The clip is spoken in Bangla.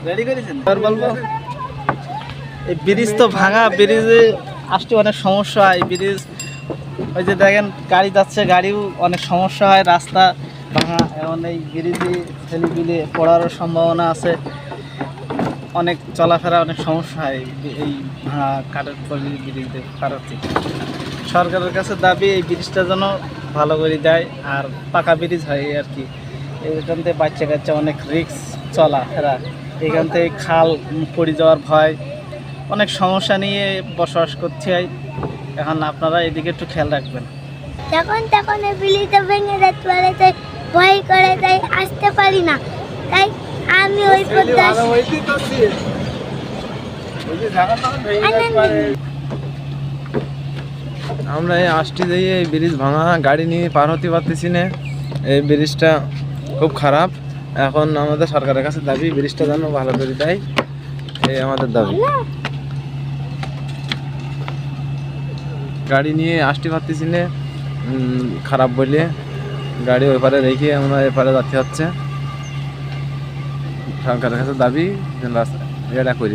রেডি করেছেন বলবো এই ব্রিজ তো ভাঙা, ব্রিজে আসতে অনেক সমস্যা হয়। ব্রিজ ওই যে দেখেন গাড়ি যাচ্ছে, গাড়িও অনেক সমস্যা হয়, রাস্তা ভাঙা। এখন এই ব্রিজে ছেলেপিলে পড়ারও সম্ভাবনা আছে, অনেক চলাফেরা অনেক সমস্যা হয় এই ভাঙা কাঠের পল্লী ব্রিজে পারাতে। সরকারের কাছে দাবি এই ব্রিজটা যেন ভালো করে দেয় আর পাকা ব্রিজ হয় আর কি। এখান থেকে বাচ্চা কাচ্চা অনেক রিস্ক চলাফেরা, এখান থেকে খাল পড়ে যাওয়ার ভয়, অনেক সমস্যা নিয়ে বসবাস করতে হয়। এখন আপনারা এদিকে একটু খেয়াল রাখবেন। তখন এই ব্রিজটা ভেঙে যেতে পারে, তাই ভয় করে, তাই আসতে পারি না। তাই আমি ওই পথে আমরা এই আসতে দিয়ে এই ব্রিজ ভাঙা, গাড়ি নিয়ে পার হতে পারতেছি না। এই ব্রিজটা খুব খারাপ। এখন আমাদের সরকারের কাছে দাবি ব্রিজটা যেন ভালো করে দেয়, এই আমাদের দাবি। গাড়ি নিয়ে আসতে পারতেছি না খারাপ বলে, গাড়ি ওই পারে রেখে আমরা এপারে যাচ্ছে হচ্ছে। সরকারের কাছে দাবি যেন রাস্তা এটা করি।